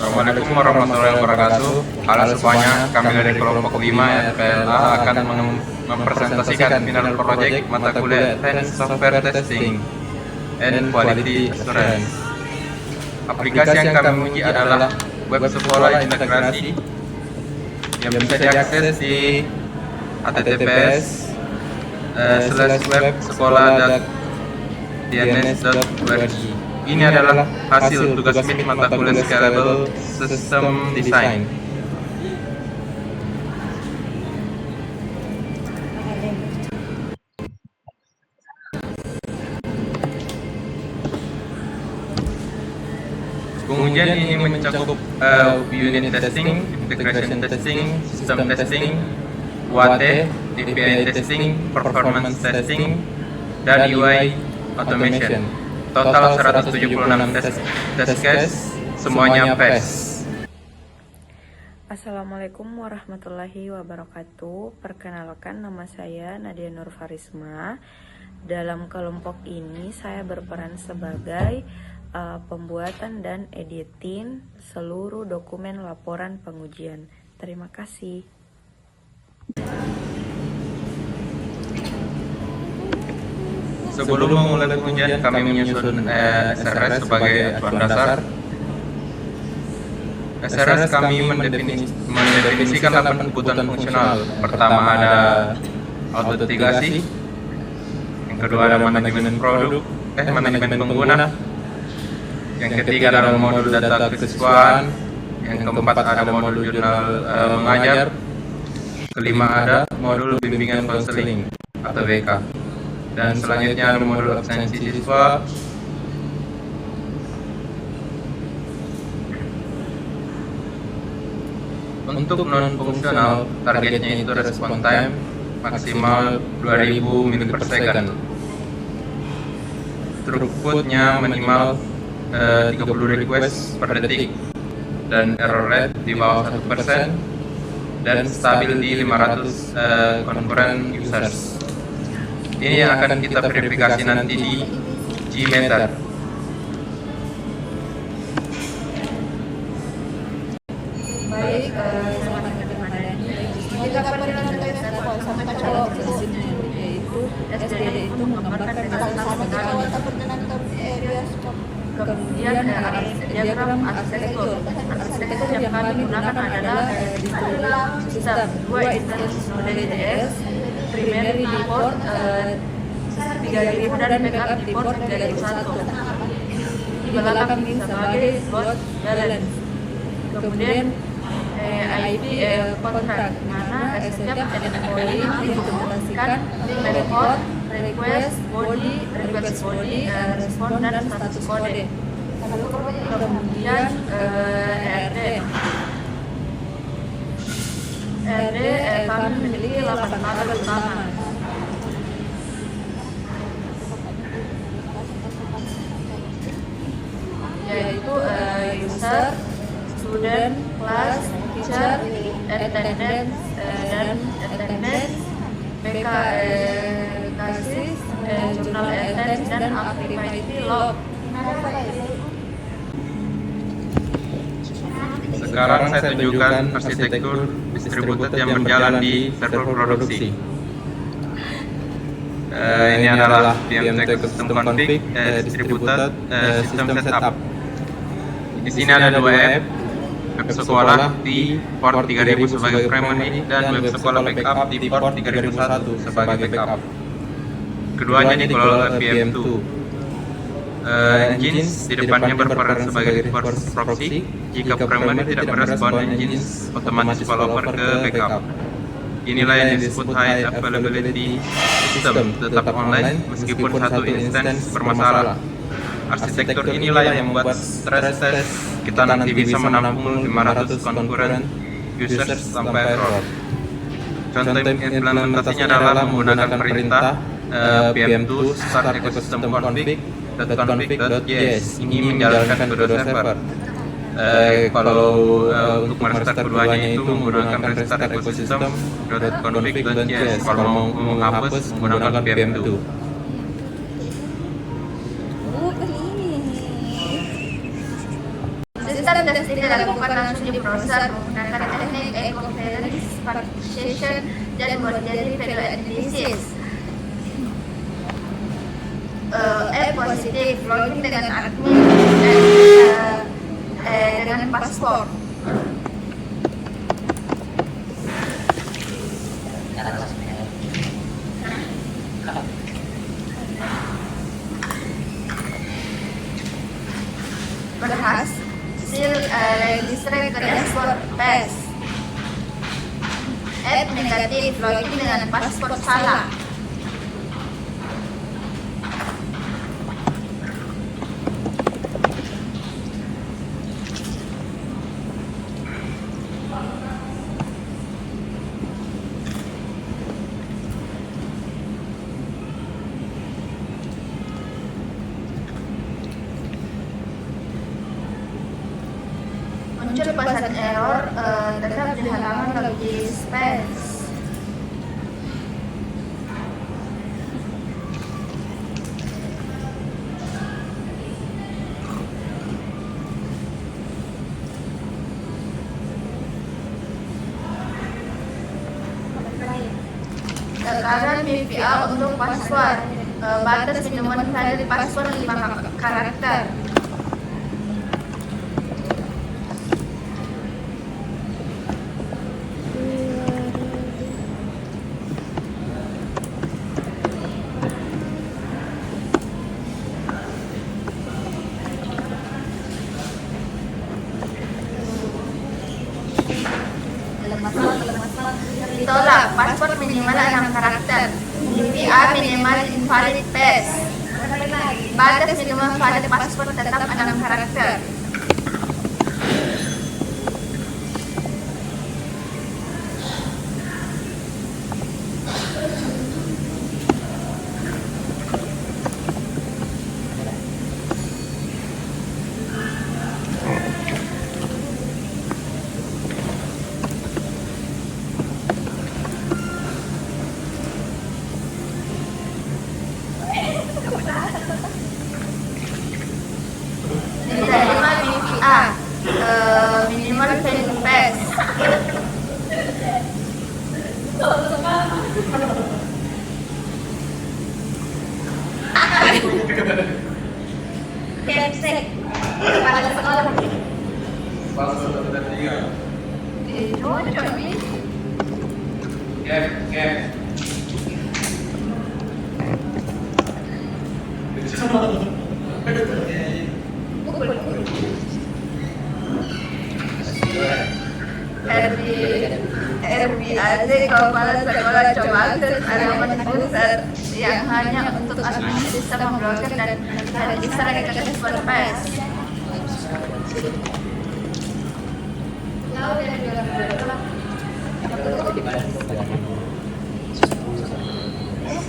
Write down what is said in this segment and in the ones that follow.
Assalamualaikum warahmatullahi wabarakatuh. Halo semuanya, kami dari kelompok 5 FPLA akan mempresentasikan final project mata kuliah Advanced Software Testing and Quality Assurance. Aplikasi yang kami uji adalah web sekolah integrasi yang bisa diakses di https://web-sekolah.dns.org. Ini adalah hasil tugas MIT mata kuliah Scalable System Design. Pengujian ini mencakup unit testing, integration testing, system testing, UAT, API testing, performance testing, dan UI automation. Total 176 test case, semuanya PES. Assalamualaikum warahmatullahi wabarakatuh. Perkenalkan, nama saya Nadia Nur Farisma. Dalam kelompok ini saya berperan sebagai pembuatan dan editing seluruh dokumen laporan pengujian. Terima kasih. Sebelum memulai pengujian, kami menyusun SRS sebagai acuan dasar. SRS kami mendefinisikan 8 kebutuhan fungsional. Pertama ada autentikasi, yang kedua ada manajemen pengguna, yang ketiga adalah modul data kesiswaan, yang keempat ada modul jurnal mengajar, kelima ada modul bimbingan konseling atau BK. Dan selanjutnya ada modul absensi siswa, untuk non-fungsional targetnya itu respon time maksimal 2000 mili per second, throughputnya minimal 30 request per detik, dan error rate di bawah 1%, dan stabil di 500 concurrent users. Ini yang akan kita verifikasi nanti di Gmeter. Baik, selamat menikmati. Kita akan menjelaskan sampai kalau yaitu SDD itu menggambarkan kemudian diagram arsitektur. Arsitektur yang kami gunakan adalah sistem 2 instansi DDS, primary di port 3000 dan backup di port 3001. Di belakang ini sebagai load balance. Kemudian IP kontrak, mana setiap endpoint didokumentasikan method, request body, respon dan status kode. Kemudian RD kami memiliki 8 tabel utama. Yaitu user, student, class, teacher, attendance, dan attendance, BK kasis, jurnal attendance, dan activity log. Sekarang saya tunjukkan arsitektur distributed yang berjalan di server produksi. Ini adalah VMTech Custom Config, distributed system setup. Di sini ada dua app, web sekolah di port 3000 sebagai primary dan web sekolah backup di port 3001 sebagai backup. Keduanya dikelola oleh VM2. Engines di depannya berperan sebagai reverse proxy. Jika primary tidak merespon, engines otomatis follower ke backup. Inilah yang disebut high availability system, tetap online meskipun satu instance bermasalah. Arsitektur inilah yang membuat stress test kita nanti bisa menampung 500 concurrent users sampai error. Contoh implementasinya adalah menggunakan perintah PM2 start ecosystem config.config.js. Ini menjalankan kedua server. Kalau untuk merestart keduanya itu menggunakan restart ecosystem.config.js. Kalau mau menghapus menggunakan PM2. Sistem Sistem tes ini dilakukan langsung di browser menggunakan teknik equivalence partition dan multivariate value analysis. Positif, login dengan admin dan dengan paspor. Berhasil register ke dashboard PES. Negatif, login dengan paspor salah. Muncul pesan error tetap di halaman logis PES. Tekanan BPA untuk password, batas minimal valid password 5 karakter. Ditolak, password minimal 6 karakter. BPA minimal invalid PES. Batas minimal valid password tetap 6 karakter. Diterima BPA minimal valid PES. Kepsek kepala sekolah. Kepala sekolah dan 3. Gap. RBAD Kepala Sekolah coba akses halaman user yang hanya untuk admin sistem memblokir dan register ke dashboard PES.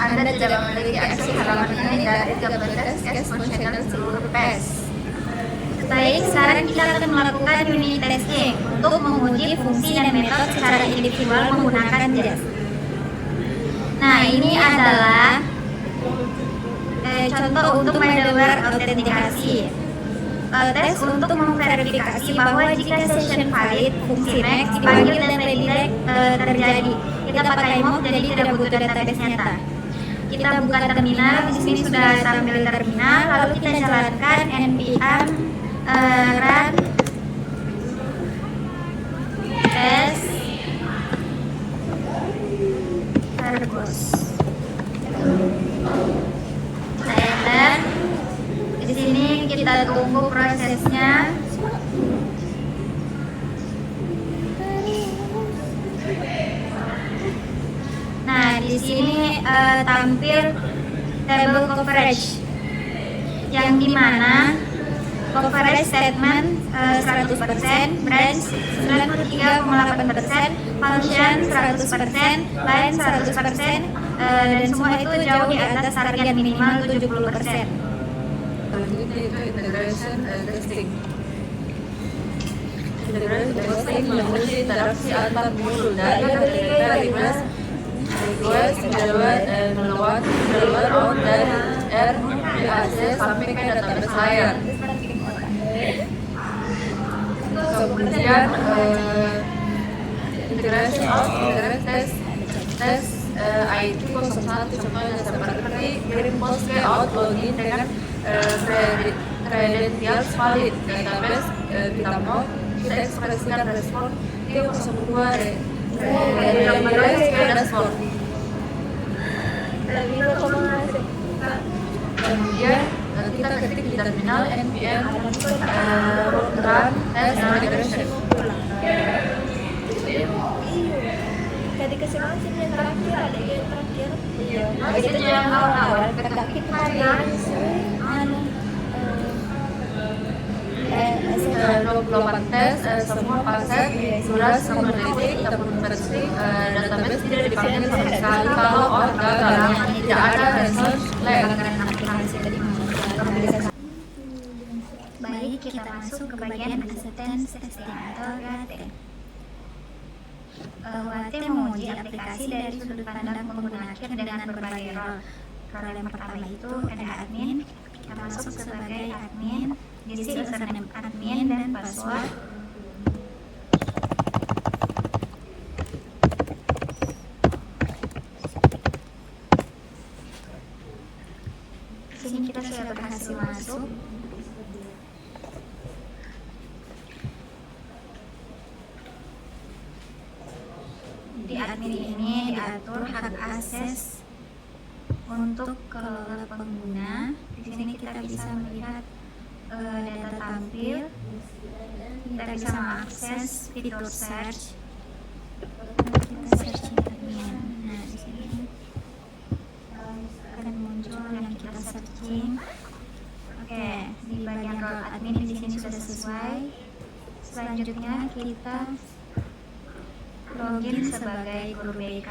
Anda tidak memiliki akses halaman ini dari Kementerian Kesehatan seluruh PES. Baik, sekarang kita akan melakukan unit testing untuk menguji fungsi dan metode secara individual menggunakan JAS. Nah, ini adalah contoh untuk middleware autentikasi. Tes untuk memverifikasi bahwa jika session valid, fungsi next, dipanggil dan redirect terjadi. Kita pakai mock, jadi tidak butuh database nyata. Kita buka terminal, di sini sudah tampil terminal, lalu kita jalankan npm run test verbos. Dan di sini kita tunggu prosesnya. Nah, di sini tampil table coverage yang dimana coverage statement 100%, branch 93,8%, function 100%, line 100%, dan semua itu jauh di atas target minimal 70%. Selanjutnya itu integration testing. Integration testing menguji interaksi antar modul data ketika request melewati middleware out dan RBAC sampai ke database layer. kemudian integration of integrate tes IT 01 contohnya seperti kirim post layout login dengan credentials valid database kita mau kita ekspresikan respon T02 dashboard. Kemudian kita ketik di terminal npm run test migration. Tadi kesenangan sih yang terakhir ada yang terakhir. Itu yang awal. Kita anu 28 tes, semua paket, durasi meneliti, kita versi, database tidak dipakai sama sekali kalau on gagal, tidak ada resource lag. Baik, kita masuk ke bagian acceptance testing atau UAT. UAT menguji aplikasi dari sudut pandang pengguna akhir dengan berbagai role. Role yang pertama itu ada admin, kita masuk sebagai admin, isi username admin dan password. Sini kita sudah berhasil masuk. Di admin ini diatur hak akses untuk kelola pengguna. Di sini kita bisa melihat data tampil, kita bisa mengakses fitur search. Kita searching admin. Nah, di sini akan muncul yang kita searching. Oke, di bagian role admin di sini sudah sesuai. Selanjutnya kita login sebagai guru BK.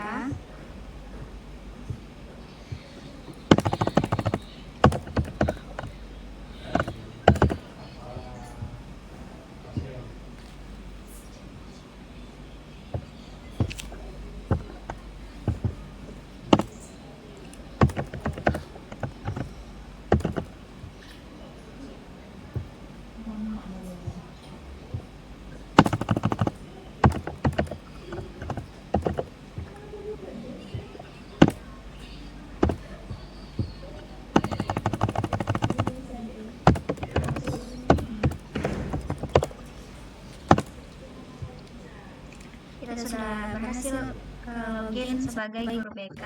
Kita sudah berhasil login sebagai guru BK.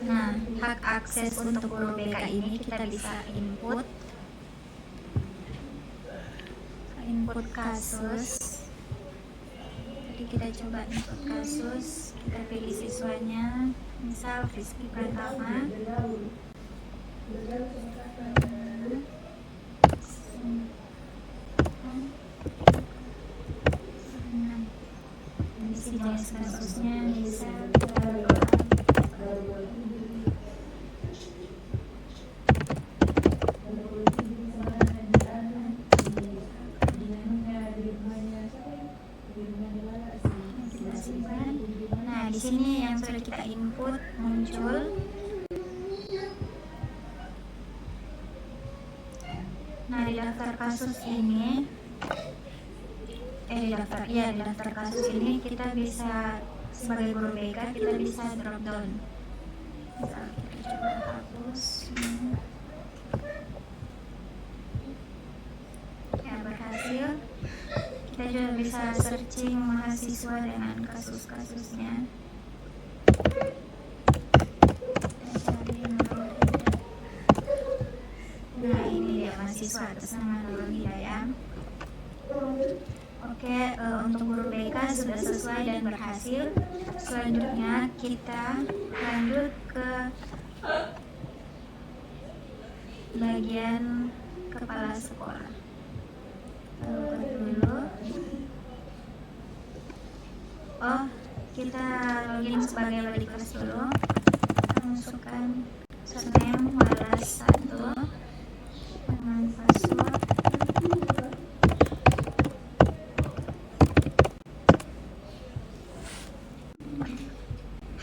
Nah, hak akses untuk guru BK ini kita bisa input kasus. Jadi kita coba input kasus, kita pilih siswanya, misal Rizky Pratama. Di sini jenis kasusnya bisa nah, di sini yang sudah kita input muncul. Nah, di daftar kasus ini di daftar kasus ini kita bisa sebagai guru BK kita bisa drop down. Misal kita coba hapus. Ya, berhasil. Kita juga bisa searching mahasiswa dengan kasus-kasusnya. Nah, ini dia mahasiswa atas nama Nurul Hidayah. Oke, untuk guru BK sudah sesuai dan berhasil. Selanjutnya kita lanjut ke bagian kepala sekolah. Buka dulu. Oh, kita login sebagai wali kelas dulu. Kita masukkan username Walas 1 dengan password.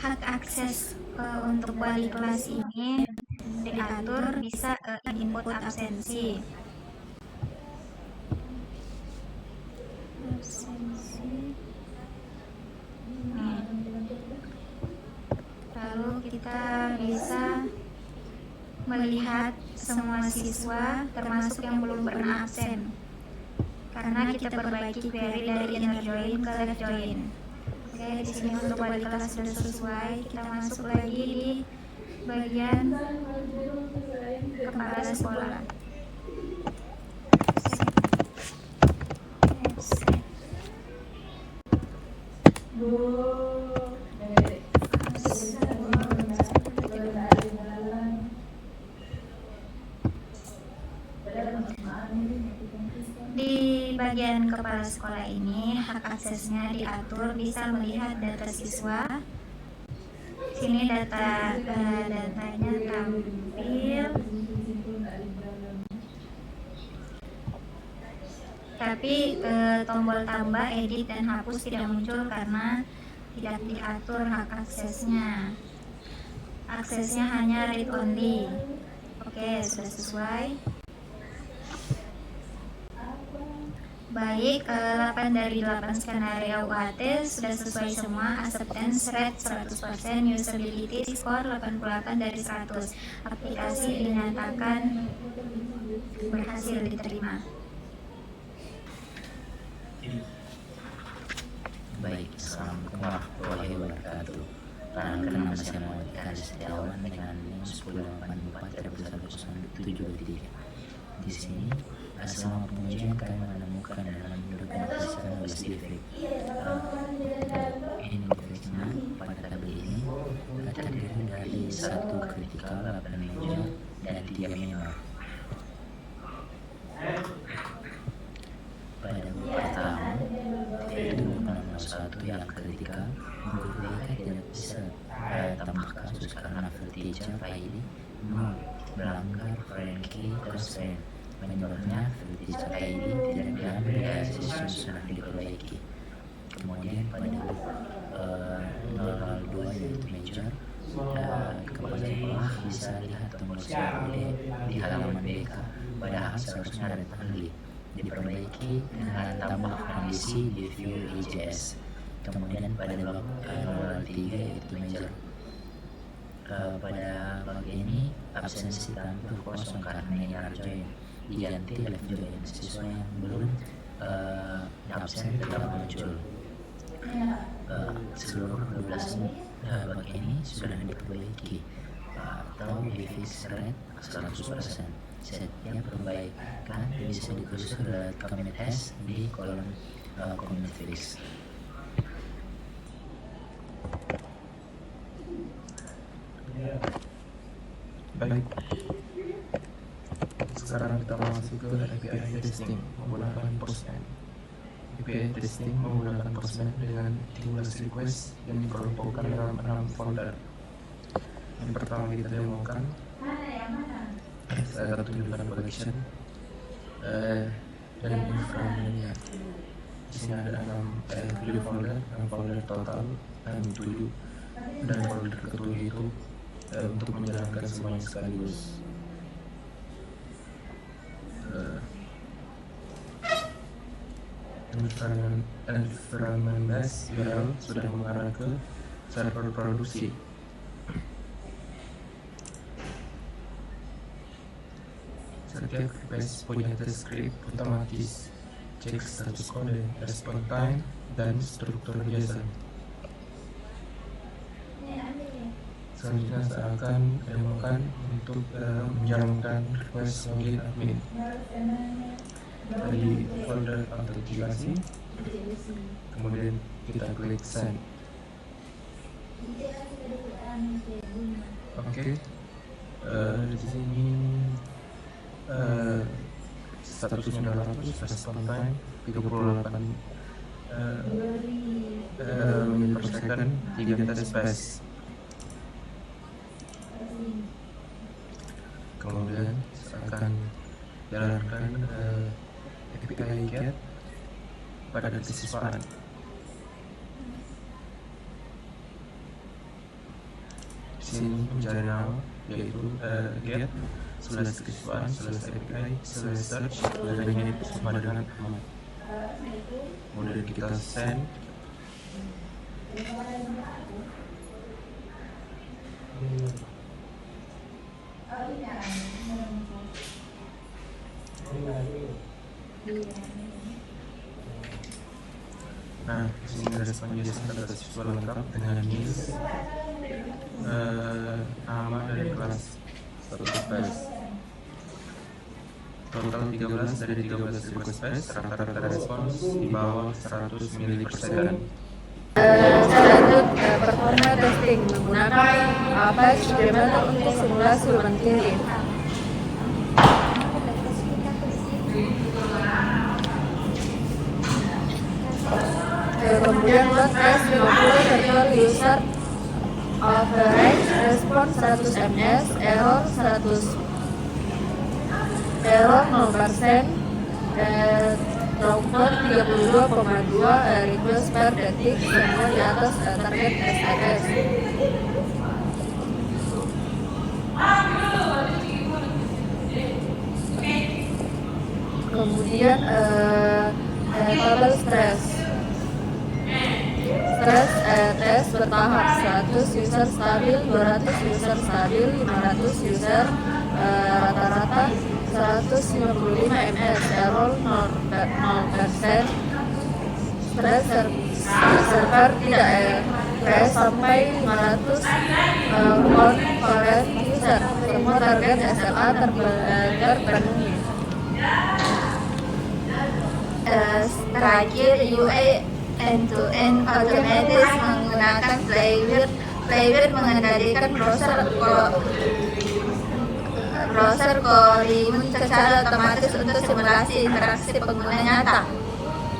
Hak akses untuk wali kelas ini diatur bisa input absensi. melihat semua siswa termasuk yang belum pernah absen, karena kita perbaiki query dari inner join ke left join. Oke, di sini untuk wali kelas sudah sesuai. Kita masuk lagi di bagian kepala sekolah. Di bagian kepala sekolah ini, hak aksesnya diatur, bisa melihat data siswa. Sini datanya tampil, tapi tombol tambah, edit, dan hapus tidak muncul karena tidak diatur hak aksesnya. Aksesnya hanya read only. Oke, sudah sesuai. Baik, 8 dari 8 skenario UAT sudah sesuai semua. Acceptance rate 100%, usability score 88 dari 100. Aplikasi dinyatakan berhasil diterima. Baik, assalamualaikum warahmatullahi wabarakatuh. Perkenalkan, nama saya Muhammad Karis Setiawan dengan NIM 1084-310723. Di sini selama pengujian kami menemukan dan mendokumentasikan 12 defek. Ini defeknya pada tabel ini terdiri dari 1 kritikal, 8 major, dan 3 minor. Pada bab pertama, yaitu nomor 1 yang kritikal, guru BK tidak bisa tambah kasus karena teacher ID melanggar foreign key constraint. Penyebabnya teacher ID tidak diambil dari sistem sudah diperbaiki. Kemudian pada 002 yaitu major, kepala sekolah bisa lihat tombol COD di halaman BK, padahal seharusnya ada tanda diperbaiki dengan tambah kondisi di view EJS. Kemudian pada bab 03 yaitu major, pada bab ini absensi tampil kosong karena inner join, diganti left join. Siswa yang belum absen tetap muncul. Seluruh 12 bab ini sudah diperbaiki atau di fix rate 100%. Setiap perbaikan bisa ditulis lewat commit hash di kolom commit fix. Baik, sekarang kita masuk ke API testing menggunakan Postman. API testing menggunakan Postman dengan 13 request yang dikelompokkan dalam 6 folder. Yang pertama kita demokan, saya akan tunjukkan collection dan infra-nya. Di sini ada 7 folder, 6 folder total, 7, dan folder ke-7 itu untuk menjalankan semuanya sekaligus. Environment base URL sudah mengarah ke server produksi. Setiap request punya test script otomatis, cek status kode, response time, dan struktur JSON. Selanjutnya saya akan demokan untuk menjalankan request login admin. Dari folder autentikasi, kemudian kita klik send. Oke, di sini statusnya 200, response time 38 menit per second, 3 test space. Kemudian saya akan jalankan API get pada kesiswaan. Di sini mencari nama yaitu get / kesiswaan / API / search, labelnya itu sama dengan Ahmad. Kemudian kita send. Nah, ini ada penjelasan data siswa lengkap dengan NIS, nama dari kelas 1 PES. Total 13 dari 13 request PES, rata-rata respons di bawah 100 mili per second. Standar performa testing menggunakan Apex Implementer untuk simulasi urban theory. Kemudian buat tes 50 virtual user average response 100 ms, error 0%, throughput 32,2 request per detik, semua di atas target SRS. Kemudian tabel stres tes bertahap, 100 user stabil, 200 user stabil, 500 user rata-rata, 155 ms, error 0%, stres server tidak crash sampai 500 current user, semua target SLA terpenuhi. Terakhir, UI end-to-end automatis menggunakan Playwir mengendalikan browser Corium secara otomatis untuk simulasi interaksi pengguna nyata.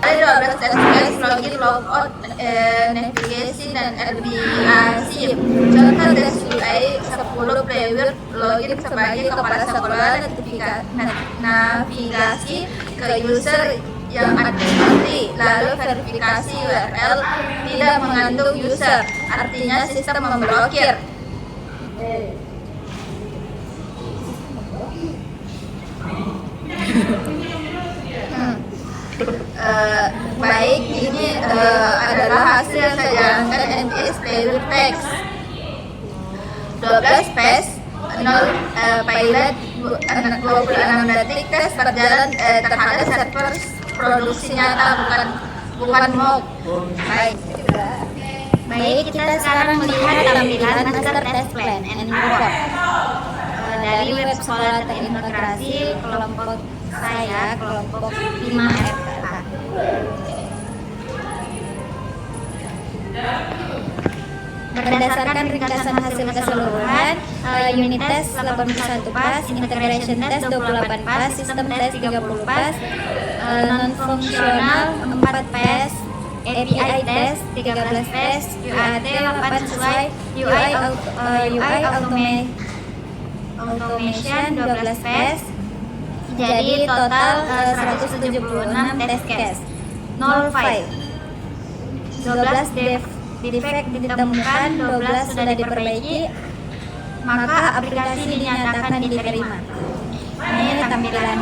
Ada 12 test case, login, logout, navigasi, dan RBAC. Contoh tes UI 10 Playwir login sebagai kepala sekolah, navigasi ke user yang admin, lalu verifikasi URL tidak mengandung user, artinya sistem memblokir. Baik, ini adalah hasil yang saya jalankan NPS Playwir Text 12 PES 0 pilot 26 detik tes berjalan terhadap server produksi nyata, bukan mock. Baik, kita sekarang melihat tampilan master test plan and report dari web sekolah terintegrasi kelompok saya, kelompok 5 FKA. Berdasarkan ringkasan hasil keseluruhan, unit test 81 pas, integration test 28 pas, sistem test 30 pas, non-fungsional 4 pas, API test 13 pas, UAT 8 sesuai, UI automation 12 pas. Jadi total 176 test case, 0 file, 12 defect ditemukan, 12 sudah diperbaiki, maka aplikasi dinyatakan diterima. Ini tampilan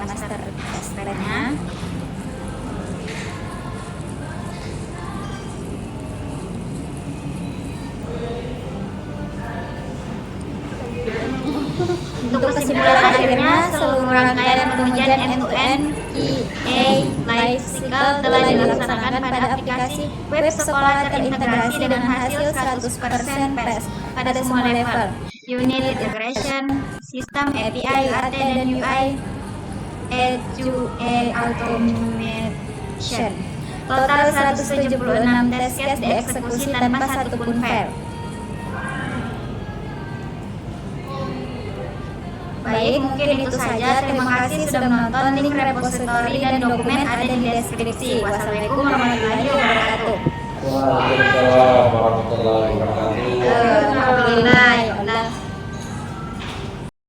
master test plan-nya. Untuk kesimpulan akhirnya, seluruh rangkaian pengujian end-to-end EA life cycle telah dilaksanakan pada aplikasi web sekolah terintegrasi dengan hasil 100% PES pada semua level, unit integration, sistem API, UAT, dan UI automation. Total 176 test case dieksekusi tanpa satupun fail. Baik, mungkin itu saja. Terima kasih sudah menonton. Link repository dan dokumen ada di deskripsi. Wassalamualaikum warahmatullahi wabarakatuh. Waalaikumsalam warahmatullahi wabarakatuh. Alhamdulillah.